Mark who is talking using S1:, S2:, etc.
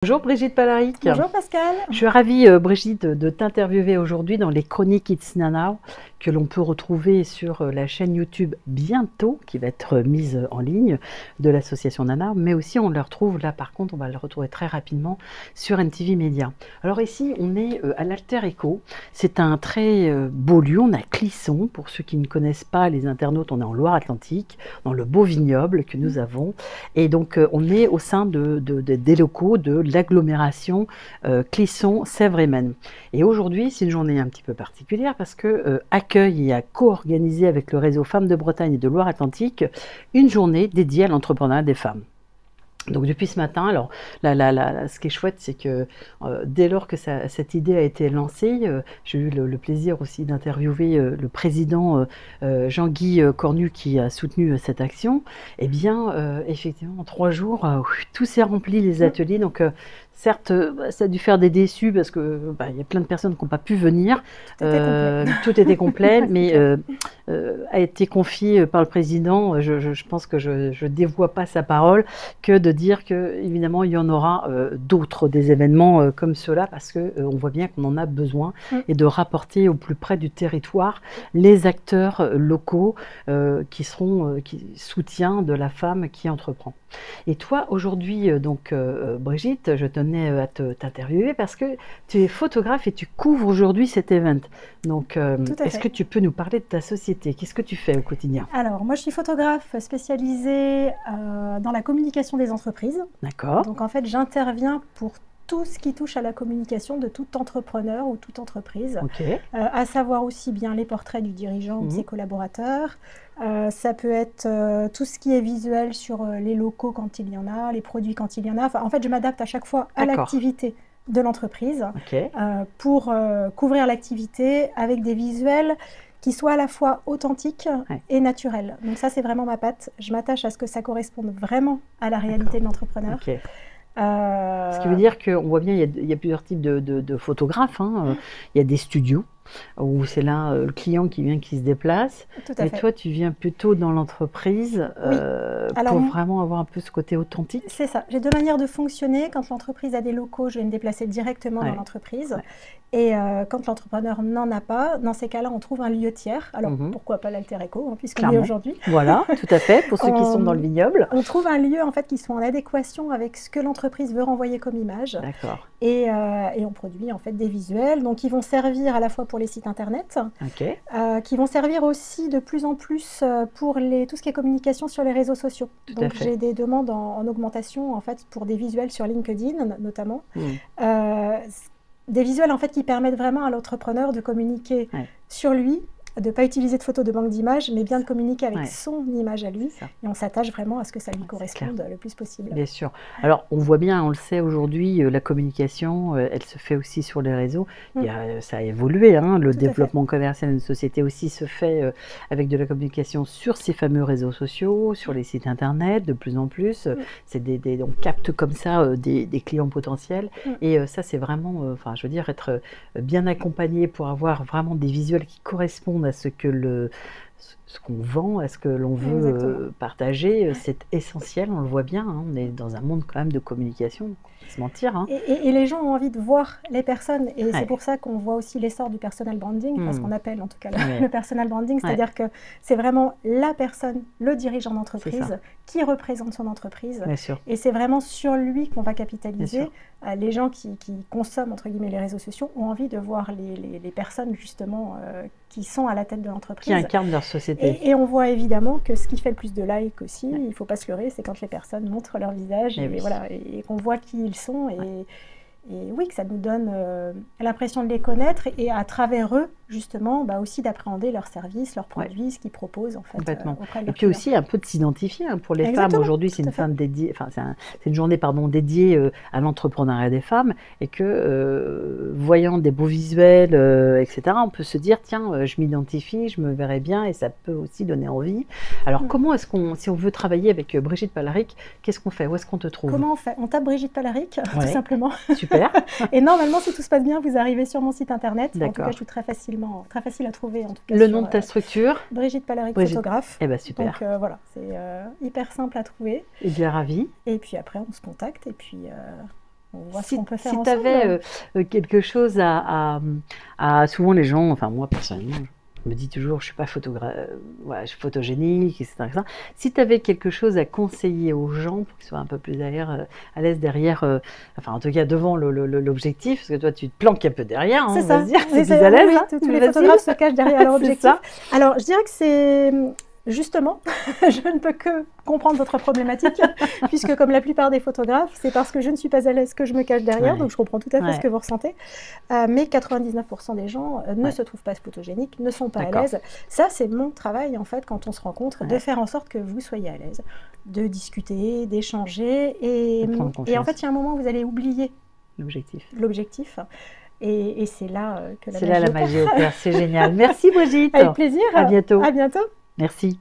S1: Bonjour Brigitte Palaric.
S2: Bonjour Pascal.
S1: Je suis ravie Brigitte de t'interviewer aujourd'hui dans les chroniques It's Now que l'on peut retrouver sur la chaîne YouTube bientôt, qui va être mise en ligne de l'association Nana, mais aussi on le retrouve là par contre, on va le retrouver très rapidement sur NTV Média. Alors ici on est à l'Alter Echo, c'est un très beau lieu, on a Clisson, pour ceux qui ne connaissent pas les internautes, on est en Loire-Atlantique, dans le beau vignoble que nous avons, et donc on est au sein des locaux de l'agglomération Clisson-Sèvres-et-Maine. Et aujourd'hui, c'est une journée un petit peu particulière parce que accueille et a co-organisé avec le réseau Femmes de Bretagne et de Loire-Atlantique une journée dédiée à l'entrepreneuriat des femmes. Donc depuis ce matin, alors ce qui est chouette, c'est que dès lors que cette idée a été lancée, j'ai eu le plaisir aussi d'interviewer le président Jean-Guy Cornu qui a soutenu cette action. Et bien, effectivement, en 3 jours, tout s'est rempli, les ateliers. Donc certes, ça a dû faire des déçus parce que il y a plein de personnes qui n'ont pas pu venir. Tout était complet, mais a été confié par le président. Je pense que je dévoie pas sa parole que de dire que évidemment il y en aura d'autres des événements comme cela parce que on voit bien qu'on en a besoin et de rapporter au plus près du territoire les acteurs locaux qui soutiennent de la femme qui entreprend. Et toi aujourd'hui donc Brigitte, je tenais à t'interviewer parce que tu es photographe et tu couvres aujourd'hui cet événement. Donc est-ce que tu peux nous parler de ta société? Qu'est-ce que tu fais au quotidien?
S2: Alors moi je suis photographe spécialisée dans la communication des entreprises.
S1: D'accord.
S2: Donc en fait j'interviens pour tout ce qui touche à la communication de tout entrepreneur ou toute entreprise, à savoir aussi bien les portraits du dirigeant ou de ses collaborateurs, ça peut être tout ce qui est visuel sur les locaux quand il y en a, les produits quand il y en a. Enfin, en fait, je m'adapte à chaque fois à l'activité de l'entreprise pour couvrir l'activité avec des visuels qui soient à la fois authentiques et naturels. Donc ça, c'est vraiment ma patte. Je m'attache à ce que ça corresponde vraiment à la réalité de l'entrepreneur.
S1: Ce qui veut dire qu'on voit bien, il y a plusieurs types de photographes. Il y a des studios où c'est là le client qui vient, qui se déplace. Mais toi, tu viens plutôt dans l'entreprise pour vraiment avoir un peu ce côté authentique.
S2: C'est ça. J'ai 2 manières de fonctionner. Quand l'entreprise a des locaux, je vais me déplacer directement dans l'entreprise. Et quand l'entrepreneur n'en a pas, dans ces cas-là, on trouve un lieu tiers. Alors, pourquoi pas l'Alter Echo, puisqu'on est aujourd'hui.
S1: Voilà, tout à fait, pour ceux qui sont dans le vignoble.
S2: On trouve un lieu en fait, qui soit en adéquation avec ce que l'entreprise veut renvoyer comme image.
S1: D'accord.
S2: Et on produit en fait des visuels, donc ils vont servir à la fois pour les sites internet, qui vont servir aussi de plus en plus pour tout ce qui est communication sur les réseaux sociaux. Donc j'ai des demandes en augmentation en fait pour des visuels sur LinkedIn notamment. Des visuels en fait qui permettent vraiment à l'entrepreneur de communiquer sur lui, de ne pas utiliser de photos de banque d'images, mais bien de communiquer avec son image à lui. Et on s'attache vraiment à ce que ça lui corresponde le plus possible.
S1: Bien sûr. Alors, on voit bien, on le sait aujourd'hui, la communication, elle se fait aussi sur les réseaux. Ça a évolué, le développement commercial d'une société aussi se fait avec de la communication sur ces fameux réseaux sociaux, sur les sites internet, de plus en plus. On capte comme ça des clients potentiels. Et ça, c'est vraiment, je veux dire, être bien accompagné pour avoir vraiment des visuels qui correspondent à ce qu'on vend, à ce que l'on veut partager, c'est essentiel, on le voit bien, on est dans un monde quand même de communication, on va se mentir.
S2: Et les gens ont envie de voir les personnes, et c'est pour ça qu'on voit aussi l'essor du personal branding, parce qu'on appelle en tout cas le personal branding, c'est-à-dire que c'est vraiment la personne, le dirigeant d'entreprise, qui représente son entreprise, et c'est vraiment sur lui qu'on va capitaliser. Les gens qui consomment entre guillemets les réseaux sociaux ont envie de voir les personnes justement qui sont à la tête de l'entreprise.
S1: Qui incarnent leur société.
S2: Et on voit évidemment que ce qui fait le plus de likes aussi, il ne faut pas se leurrer, c'est quand les personnes montrent leur visage et qu'on voit qui ils sont. Et oui, que ça nous donne l'impression de les connaître et à travers eux, justement, aussi d'appréhender leurs services, leurs produits, ce qu'ils proposent en fait.
S1: Complètement. Et puis aussi un peu de s'identifier pour les femmes. Aujourd'hui, c'est une femme dédiée, c'est une journée dédiée à l'entrepreneuriat des femmes et que voyant des beaux visuels, etc., on peut se dire tiens, je m'identifie, je me verrai bien et ça peut aussi donner envie. Alors comment est-ce si on veut travailler avec Brigitte Palaric, qu'est-ce qu'on fait? Où est-ce qu'on te trouve?
S2: Comment on fait? On tape Brigitte Palaric, tout simplement.
S1: Super.
S2: Et normalement, si tout se passe bien, vous arrivez sur mon site internet. En tout cas, je suis très facile à trouver. En tout cas,
S1: le nom de ta structure?
S2: Brigitte Palaric, photographe.
S1: Eh bien, super.
S2: Donc voilà, c'est hyper simple à trouver.
S1: Et bien, ravie.
S2: Et puis après, on se contacte et puis on voit ce qu'on peut faire
S1: si
S2: ensemble.
S1: Si tu avais quelque chose souvent les gens, enfin moi personnellement, je me dis toujours, je suis pas je suis photogénique, etc. Si tu avais quelque chose à conseiller aux gens pour qu'ils soient un peu plus à l'aise derrière, enfin en tout cas devant l'objectif, parce que toi tu te planques un peu derrière,
S2: c'est ça.
S1: On va dire, c'est plus à l'aise.
S2: Oui,
S1: hein,
S2: tous les photographes se cachent derrière leur objectif.
S1: Ça.
S2: Alors je dirais que c'est... Justement, je ne peux que comprendre votre problématique, puisque comme la plupart des photographes, c'est parce que je ne suis pas à l'aise que je me cache derrière, donc je comprends tout à fait ce que vous ressentez. Mais 99% des gens ne se trouvent pas photogéniques, ne sont pas à l'aise. Ça, c'est mon travail, en fait, quand on se rencontre, de faire en sorte que vous soyez à l'aise, de discuter, d'échanger, et en fait, il y a un moment où vous allez oublier l'objectif. Et c'est là que la magie opère.
S1: C'est là la magie opère, c'est génial. Merci Brigitte.
S2: Avec plaisir.
S1: À bientôt.
S2: À bientôt.
S1: Merci.